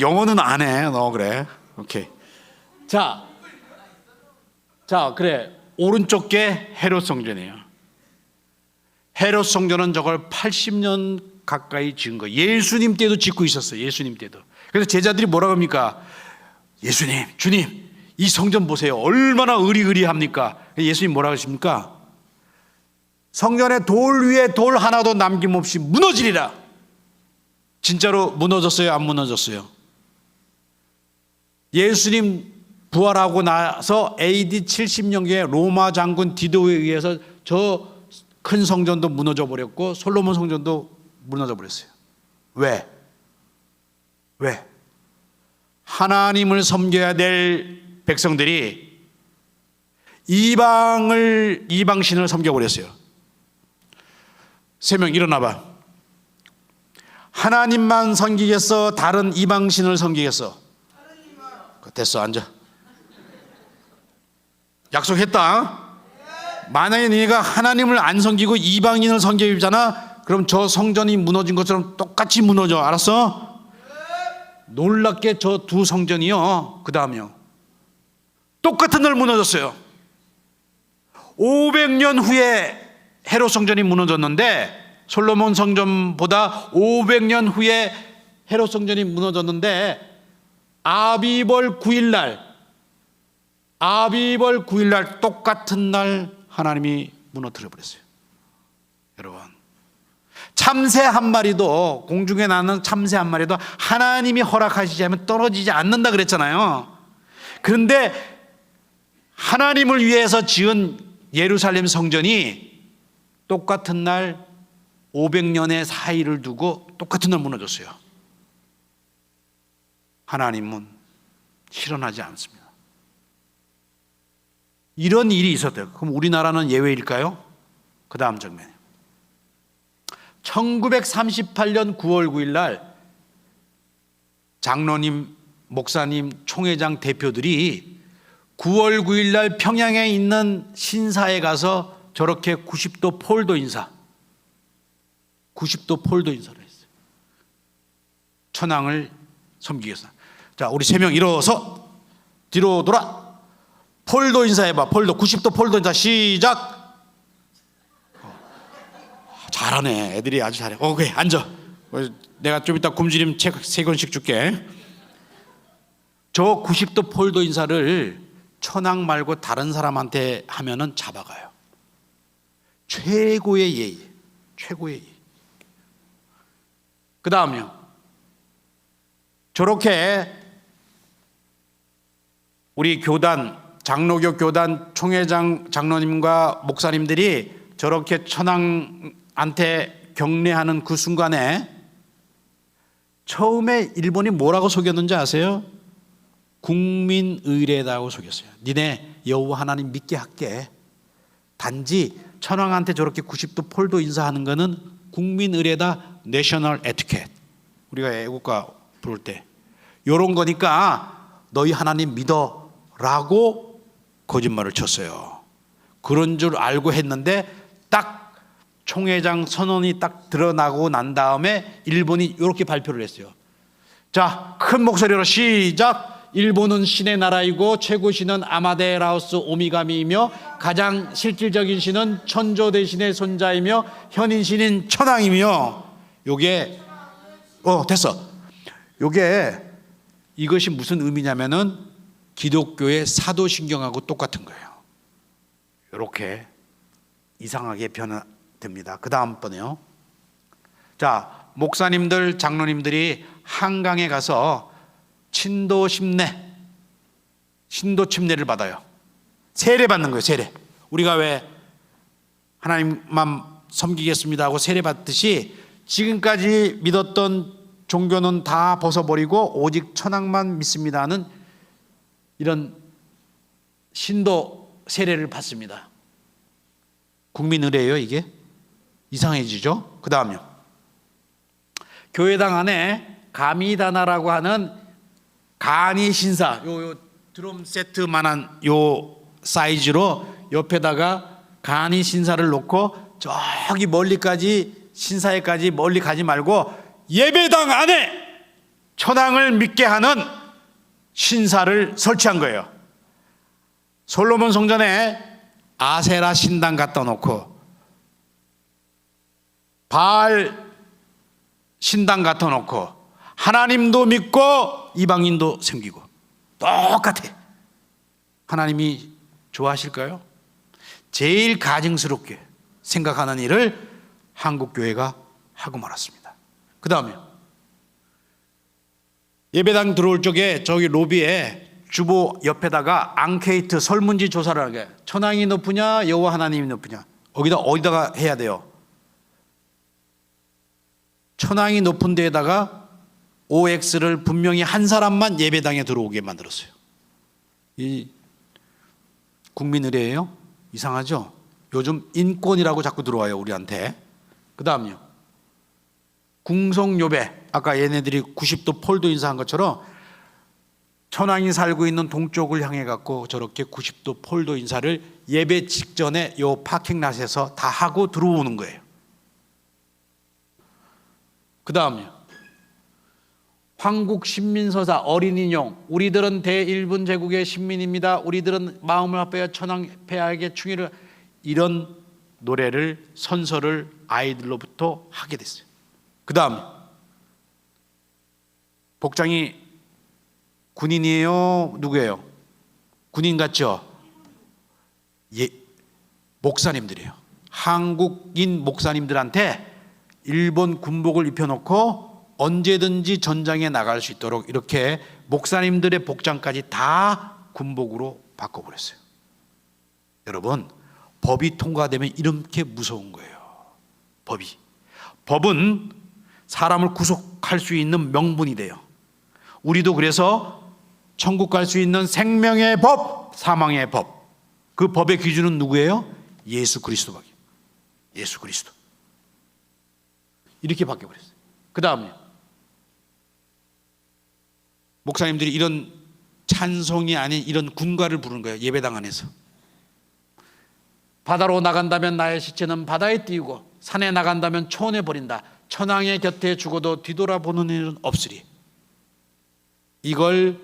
영어는 안 해, 너 그래. 오케이. 자, 그래. 오른쪽 게 헤롯 성전이에요. 헤롯 성전은 저걸 80년 가까이 지은 거예요. 예수님 때도 짓고 있었어요. 예수님 때도. 그래서 제자들이 뭐라고 합니까? 예수님, 주님, 이 성전 보세요. 얼마나 으리으리합니까? 예수님 뭐라고 하십니까? 성전의 돌 위에 돌 하나도 남김없이 무너지리라. 진짜로 무너졌어요? 안 무너졌어요? 예수님 부활하고 나서 AD 70년경에 로마 장군 디도에 의해서 저 큰 성전도 무너져 버렸고 솔로몬 성전도 무너져 버렸어요. 왜? 하나님을 섬겨야 될 백성들이 이방신을 섬겨버렸어요. 3명 일어나봐. 하나님만 섬기겠어? 다른 이방신을 섬기겠어? 됐어, 앉아. 약속했다. 만약에 네가 하나님을 안 섬기고 이방인을 섬기잖아, 그럼 저 성전이 무너진 것처럼 똑같이 무너져. 알았어? 놀랍게 저 두 성전이요, 그 다음이요, 똑같은 날 무너졌어요. 500년 후에 헤롯 성전이 무너졌는데, 솔로몬 성전보다 500년 후에 헤롯 성전이 무너졌는데, 아비벌 9일날 똑같은 날 하나님이 무너뜨려 버렸어요. 여러분, 참새 한 마리도, 공중에 나는 참새 한 마리도 하나님이 허락하시지 않으면 떨어지지 않는다 그랬잖아요. 그런데 하나님을 위해서 지은 예루살렘 성전이 똑같은 날 500년의 사이를 두고 똑같은 날 무너졌어요. 하나님은 실현하지 않습니다. 이런 일이 있었대요. 그럼 우리나라는 예외일까요? 그 다음 장면이에요. 1938년 9월 9일 날 장로님, 목사님, 총회장 대표들이 9월 9일 날 평양에 있는 신사에 가서 저렇게 90도 폴도 인사, 90도 폴도 인사를 했어요. 천황을 섬기기 위해서. 자, 우리 3명 일어서 뒤로 돌아. 폴도 인사해봐. 폴도, 90도 폴도 인사 시작. 잘하네. 애들이 아주 잘해. 오케이, 앉아. 내가 좀 이따 굶주림 책 3권씩 줄게. 저 90도 폴도 인사를 천황 말고 다른 사람한테 하면은 잡아가요. 최고의 예의, 최고의 예의. 그 다음요. 저렇게 우리 교단, 장로교 교단 총회장 장로님과 목사님들이 저렇게 천황한테 경례하는 그 순간에 처음에 일본이 뭐라고 속였는지 아세요? 국민의례다고 속였어요. 니네 여호와 하나님 믿게 할게. 단지 천황한테 저렇게 90도 폴도 인사하는 거는 국민의례다. 내셔널 에티켓. 우리가 애국가 부를 때 요런 거니까 너희 하나님 믿어 라고 거짓말을 쳤어요. 그런 줄 알고 했는데 딱 총회장 선언이 딱 드러나고 난 다음에 일본이 이렇게 발표를 했어요. 자, 큰 목소리로 시작. 일본은 신의 나라이고 최고 신은 아마데라우스 오미가미이며 가장 실질적인 신은 천조 대신의 손자이며 현인 신인 천황이며. 요게 됐어. 요게 이것이 무슨 의미냐면은 기독교의 사도신경하고 똑같은 거예요. 이렇게 이상하게 변화됩니다. 그 다음번에요. 자, 목사님들, 장로님들이 한강에 가서 신도 침례를 받아요. 세례 받는 거예요. 세례. 우리가 왜 하나님만 섬기겠습니다 하고 세례 받듯이 지금까지 믿었던 종교는 다 벗어버리고 오직 천황만 믿습니다 하는 이런 신도 세례를 받습니다. 국민의례예요. 이게 이상해지죠. 그 다음요. 교회당 안에 가미다나라고 하는 간이 신사, 요 드럼 세트만한 요 사이즈로 옆에다가 간이 신사를 놓고 저기 멀리까지 신사에까지 멀리 가지 말고 예배당 안에 천황을 믿게 하는 신사를 설치한 거예요. 솔로몬 성전에 아세라 신당 갖다 놓고 바알 신당 갖다 놓고 하나님도 믿고 이방인도 섬기고 똑같아. 하나님이 좋아하실까요? 제일 가증스럽게 생각하는 일을 한국교회가 하고 말았습니다. 그 다음에 예배당 들어올 적에 저기 로비에 주보 옆에다가 앙케이트 설문지 조사를 하게. 천황이 높으냐 여호와 하나님이 높으냐. 어디다가 해야 돼요? 천황이 높은 데에다가 OX를 분명히 한 사람만 예배당에 들어오게 만들었어요. 이 국민의례예요? 이상하죠? 요즘 인권이라고 자꾸 들어와요 우리한테. 그 다음요. 궁성요배, 아까 얘네들이 90도 폴도 인사한 것처럼 천황이 살고 있는 동쪽을 향해 갖고 저렇게 90도 폴도 인사를 예배 직전에 요 파킹랏에서 다 하고 들어오는 거예요. 그 다음요. 황국신민서사 어린인용. 우리들은 대일본 제국의 신민입니다. 우리들은 마음을 합하여 천황 폐하에게 충의를. 이런 노래를 선서를 아이들로부터 하게 됐어요. 그 다음 복장이 군인이에요? 누구예요? 군인 같죠? 목사님들이에요. 한국인 목사님들한테 일본 군복을 입혀놓고 언제든지 전장에 나갈 수 있도록 이렇게 목사님들의 복장까지 다 군복으로 바꿔버렸어요. 여러분, 법이 통과되면 이렇게 무서운 거예요. 법은 사람을 구속할 수 있는 명분이 돼요. 우리도 그래서 천국 갈 수 있는 생명의 법, 사망의 법. 그 법의 기준은 누구예요? 예수 그리스도밖에. 예수 그리스도. 이렇게 바뀌어버렸어요. 그 다음에 목사님들이 이런 찬송이 아닌 이런 군가를 부르는 거예요. 예배당 안에서. 바다로 나간다면 나의 시체는 바다에 띄우고 산에 나간다면 초원에 버린다. 천왕의 곁에 죽어도 뒤돌아보는 일은 없으리. 이걸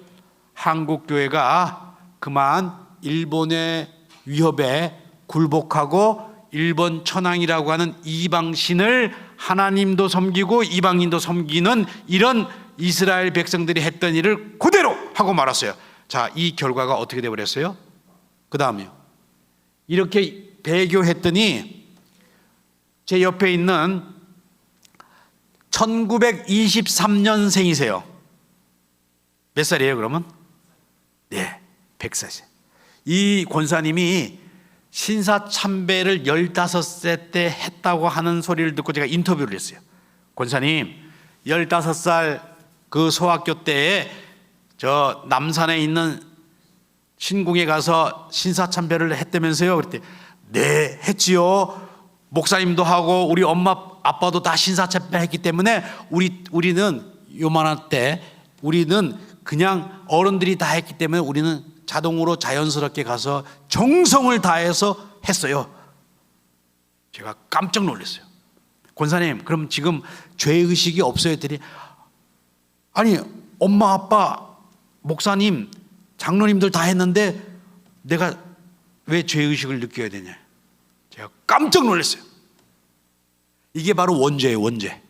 한국교회가 그만 일본의 위협에 굴복하고 일본 천황이라고 하는 이방신을 하나님도 섬기고 이방인도 섬기는 이런 이스라엘 백성들이 했던 일을 그대로 하고 말았어요. 자, 이 결과가 어떻게 되어버렸어요? 그 다음에요. 이렇게 배교했더니 제 옆에 있는 1923년생이세요. 몇 살이에요 그러면? 네, 100살이세요. 이 권사님이 신사참배를 15세 때 했다고 하는 소리를 듣고 제가 인터뷰를 했어요. 권사님, 15살 그 소학교 때에 저 남산에 있는 신궁에 가서 신사참배를 했다면서요? 그랬더니 네, 했지요. 목사님도 하고 우리 엄마 아빠도 다 신사참배 했기 때문에 우리는 요만한 때 우리는 그냥 어른들이 다 했기 때문에 우리는 자동으로 자연스럽게 가서 정성을 다해서 했어요. 제가 깜짝 놀랐어요. 권사님, 그럼 지금 죄의식이 없어요? 했더니 아니, 엄마 아빠 목사님 장로님들 다 했는데 내가 왜 죄의식을 느껴야 되냐. 제가 깜짝 놀랐어요. 이게 바로 원죄예요. 원죄.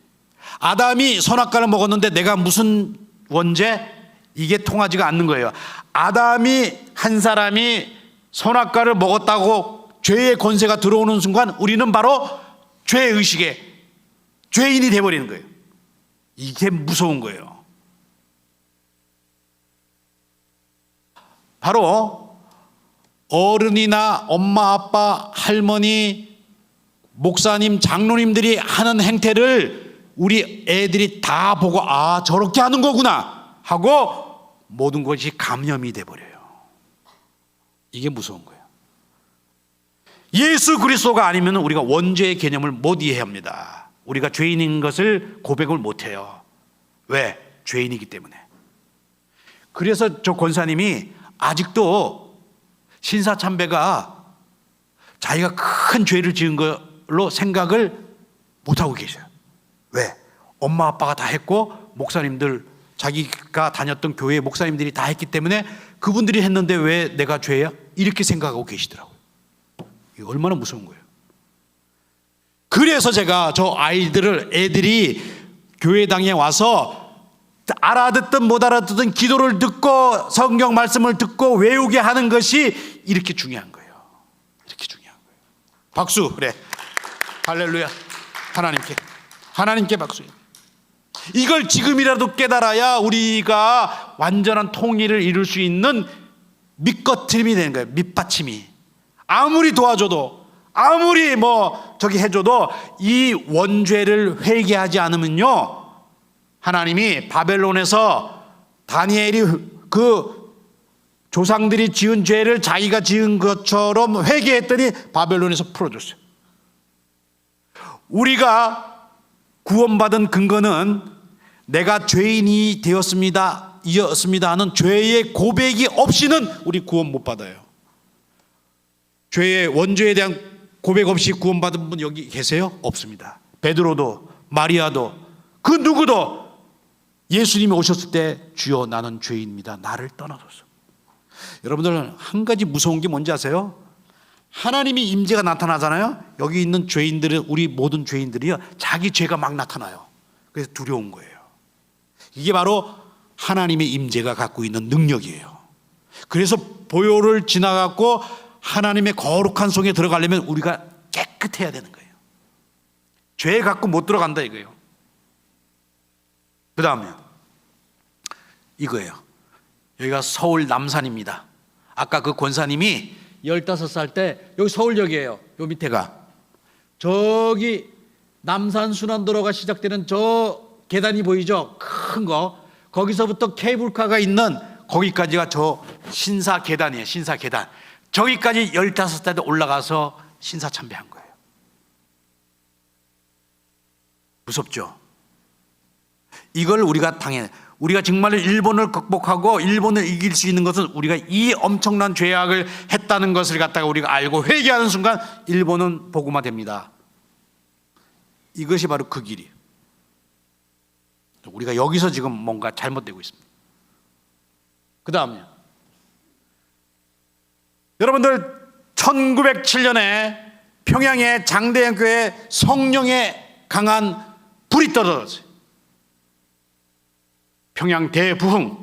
아담이 선악과를 먹었는데 내가 무슨 원죄? 이게 통하지가 않는 거예요. 아담이 한 사람이 선악과를 먹었다고 죄의 권세가 들어오는 순간 우리는 바로 죄의식에 죄인이 돼버리는 거예요. 이게 무서운 거예요. 바로 어른이나 엄마 아빠 할머니 목사님 장로님들이 하는 행태를 우리 애들이 다 보고 아, 저렇게 하는 거구나 하고 모든 것이 감염이 돼버려요. 이게 무서운 거예요. 예수 그리스도가 아니면 우리가 원죄의 개념을 못 이해합니다. 우리가 죄인인 것을 고백을 못해요. 왜? 죄인이기 때문에. 그래서 저 권사님이 아직도 신사참배가 자기가 큰 죄를 지은 걸로 생각을 못하고 계셔요. 왜? 엄마 아빠가 다 했고 목사님들 자기가 다녔던 교회 목사님들이 다 했기 때문에 그분들이 했는데 왜 내가 죄야? 이렇게 생각하고 계시더라고요. 이게 얼마나 무서운 거예요. 그래서 제가 저 애들이 교회당에 와서 알아듣든 못 알아듣든 기도를 듣고 성경 말씀을 듣고 외우게 하는 것이 이렇게 중요한 거예요. 이렇게 중요한 거예요. 박수. 그래. 할렐루야. 하나님께 박수. 이걸 지금이라도 깨달아야 우리가 완전한 통일을 이룰 수 있는 밑거름이 되는 거예요. 밑받침이. 아무리 도와줘도 아무리 저기 해줘도 이 원죄를 회개하지 않으면요, 하나님이 바벨론에서 다니엘이 그 조상들이 지은 죄를 자기가 지은 것처럼 회개했더니 바벨론에서 풀어줬어요. 우리가 구원받은 근거는 내가 죄인이 되었습니다 하는 죄의 고백이 없이는 우리 구원 못 받아요. 죄의 원죄에 대한 고백 없이 구원받은 분 여기 계세요? 없습니다. 베드로도 마리아도 그 누구도 예수님이 오셨을 때 주여 나는 죄인입니다, 나를 떠나소서. 여러분들 한 가지 무서운 게 뭔지 아세요? 하나님이 임재가 나타나잖아요. 여기 있는 죄인들은, 우리 모든 죄인들이요, 자기 죄가 막 나타나요. 그래서 두려운 거예요. 이게 바로 하나님의 임재가 갖고 있는 능력이에요. 그래서 보혈을 지나갖고 하나님의 거룩한 성에 들어가려면 우리가 깨끗해야 되는 거예요. 죄 갖고 못 들어간다 이거예요. 그 다음에 이거예요. 여기가 서울 남산입니다. 아까 그 권사님이 15살 때 여기 서울역이에요. 요 밑에가 저기 남산 순환도로가 시작되는 저 계단이 보이죠? 큰 거. 거기서부터 케이블카가 있는 거기까지가 저 신사 계단이에요. 신사 계단. 저기까지 15대도 올라가서 신사 참배한 거예요. 무섭죠? 이걸 우리가 우리가 정말로 일본을 극복하고 일본을 이길 수 있는 것은 우리가 이 엄청난 죄악을 했다는 것을 갖다가 우리가 알고 회개하는 순간 일본은 복음화됩니다. 이것이 바로 그 길이에요. 우리가 여기서 지금 뭔가 잘못되고 있습니다. 그 다음에 여러분들 1907년에 평양의 장대현 교회에 성령의 강한 불이 떨어졌어요. 평양 대부흥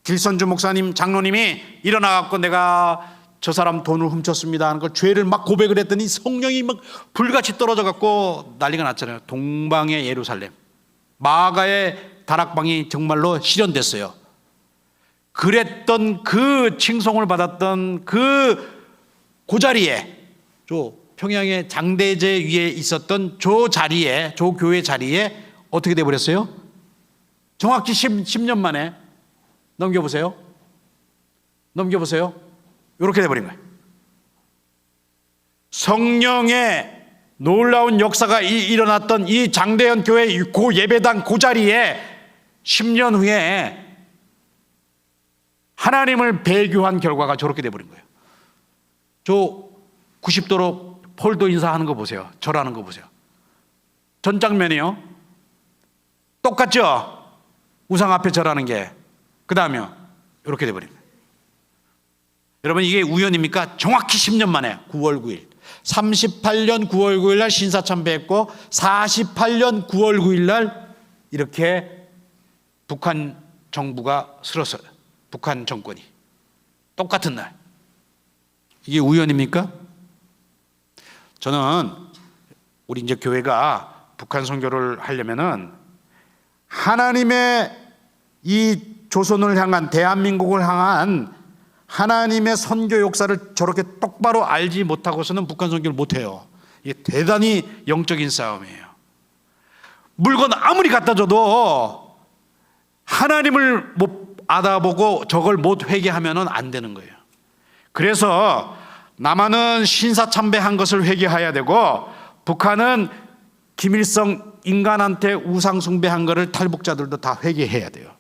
길선주 목사님 장로님이 일어나갖고 내가 저 사람 돈을 훔쳤습니다 하는 걸 죄를 막 고백을 했더니 성령이 막 불같이 떨어져갖고 난리가 났잖아요. 동방의 예루살렘 마가의 다락방이 정말로 실현됐어요. 그랬던 그 칭송을 받았던 그 자리에 저 평양의 장대제 위에 있었던 저 자리에 저 교회 자리에 어떻게 돼버렸어요? 정확히 10년 만에 넘겨보세요. 이렇게 돼버린 거예요. 성령의 놀라운 역사가 일어났던 이 장대현 교회 고 예배당 그 자리에 10년 후에 하나님을 배교한 결과가 저렇게 돼버린 거예요. 저 90도로 폴도 인사하는 거 보세요. 절하는 거 보세요. 전 장면이요. 똑같죠? 우상 앞에 절하는 게. 그 다음에 이렇게 돼버립니다. 여러분 이게 우연입니까? 정확히 10년 만에 9월 9일 38년 9월 9일 날 신사 참배했고 48년 9월 9일 날 이렇게 북한 정부가 쓰러졌어요. 북한 정권이 똑같은 날. 이게 우연입니까? 저는 우리 이제 교회가 북한 선교를 하려면은 하나님의 이 조선을 향한 대한민국을 향한 하나님의 선교 역사를 저렇게 똑바로 알지 못하고서는 북한 선교를 못해요. 이게 대단히 영적인 싸움이에요. 물건 아무리 갖다 줘도 하나님을 못 알아보고 저걸 못 회개하면 안 되는 거예요. 그래서 남한은 신사참배한 것을 회개해야 되고 북한은 김일성 인간한테 우상 숭배한 것을 탈북자들도 다 회개해야 돼요.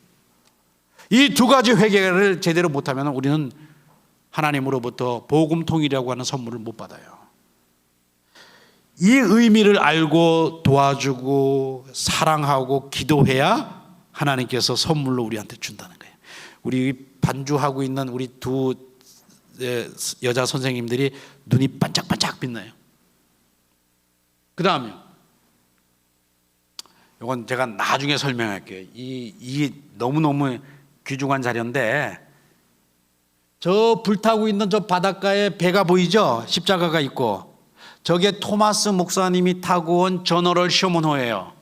이 두 가지 회개를 제대로 못하면 우리는 하나님으로부터 복음 통일이라고 하는 선물을 못 받아요. 이 의미를 알고 도와주고 사랑하고 기도해야 하나님께서 선물로 우리한테 준다는 거예요. 우리 반주하고 있는 우리 두 여자 선생님들이 눈이 반짝반짝 빛나요. 그 다음에 이건 제가 나중에 설명할게요. 이게 너무너무 귀중한 자료인데 저 불타고 있는 저 바닷가에 배가 보이죠? 십자가가 있고 저게 토마스 목사님이 타고 온 저너럴 셔먼호예요.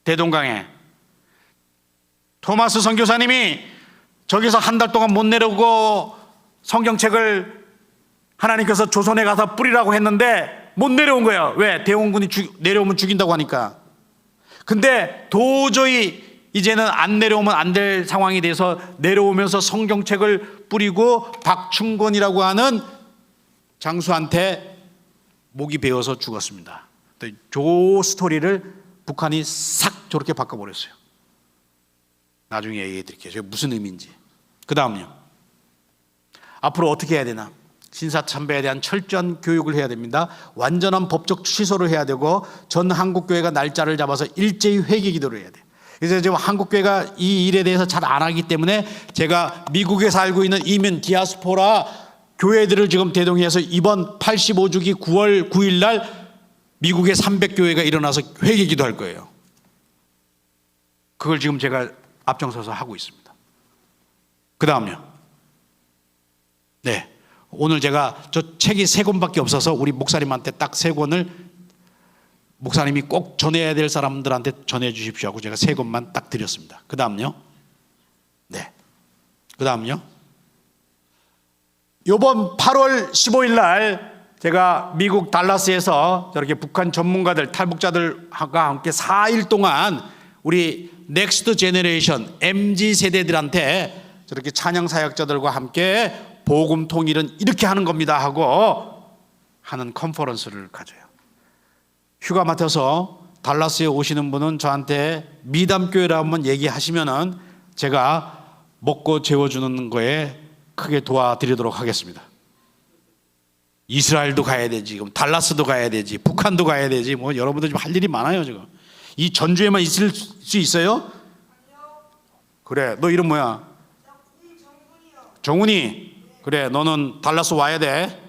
대동강에 토마스 선교사님이 저기서 한 달 동안 못 내려오고 성경책을 하나님께서 조선에 가서 뿌리라고 했는데 못 내려온 거예요. 왜? 대원군이 내려오면 죽인다고 하니까. 근데 도저히 이제는 안 내려오면 안 될 상황이 돼서 내려오면서 성경책을 뿌리고 박충권이라고 하는 장수한테 목이 베어서 죽었습니다. 저 스토리를 북한이 싹 저렇게 바꿔버렸어요. 나중에 얘기해 드릴게요. 무슨 의미인지. 그 다음요. 앞으로 어떻게 해야 되나? 신사참배에 대한 철저한 교육을 해야 됩니다. 완전한 법적 취소를 해야 되고 전 한국교회가 날짜를 잡아서 일제히 회개 기도를 해야 돼요. 그래서 지금 한국교회가 이 일에 대해서 잘 안 하기 때문에 제가 미국에 살고 있는 이민 디아스포라 교회들을 지금 대동해서 이번 85주기 9월 9일 날 미국의 300교회가 일어나서 회개 기도할 거예요. 그걸 지금 제가 앞장서서 하고 있습니다. 그 다음요. 네. 오늘 제가 저 책이 3권밖에 없어서 우리 목사님한테 딱 3권을 목사님이 꼭 전해야 될 사람들한테 전해 주십시오 하고 제가 3권만 딱 드렸습니다. 그 다음요. 네. 그 다음요. 요번 8월 15일 날 제가 미국 달라스에서 저렇게 북한 전문가들, 탈북자들과 함께 4일 동안 우리 넥스트 제너레이션 MZ 세대들한테 저렇게 찬양 사역자들과 함께 복음 통일은 이렇게 하는 겁니다 하고 하는 컨퍼런스를 가져요. 휴가 맡아서 달라스에 오시는 분은 저한테 미담교회라 한번 얘기하시면은 제가 먹고 재워주는 거에 크게 도와드리도록 하겠습니다. 이스라엘도 가야 되지, 지금 달라스도 가야 되지, 북한도 가야 되지, 뭐 여러분들 지금 할 일이 많아요 지금. 이 전주에만 있을 수 있어요? 그래, 너 이름 뭐야? 정훈이. 그래, 너는 달라스 와야 돼.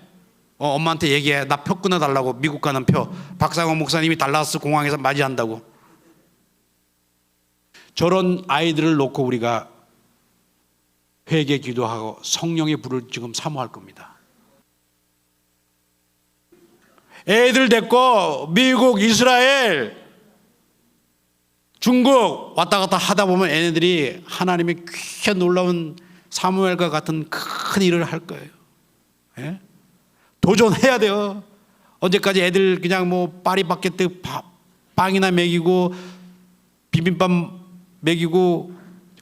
엄마한테 얘기해. 나 표 끊어달라고. 미국 가는 표. 박상원 목사님이 달라스 공항에서 맞이한다고. 저런 아이들을 놓고 우리가 회개 기도하고 성령의 불을 지금 사모할 겁니다. 애들 데리고 미국, 이스라엘, 중국 왔다 갔다 하다 보면 얘네들이 하나님의 귀한 놀라운 사무엘과 같은 큰 일을 할 거예요. 예? 도전해야 돼요. 언제까지 애들 그냥 뭐 파리바게뜨 빵이나 먹이고 비빔밥 먹이고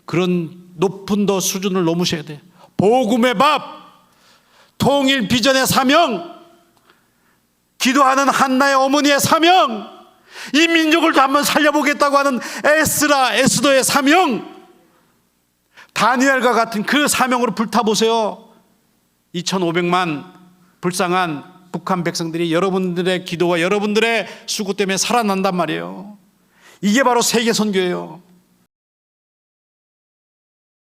그런 높은 더 수준을 넘으셔야 돼요. 복음의 밥, 통일 비전의 사명, 기도하는 한나의 어머니의 사명, 이 민족을 한번 살려보겠다고 하는 에스더의 사명, 다니엘과 같은 그 사명으로 불타보세요. 2,500만 불쌍한 북한 백성들이 여러분들의 기도와 여러분들의 수고 때문에 살아난단 말이에요. 이게 바로 세계 선교예요.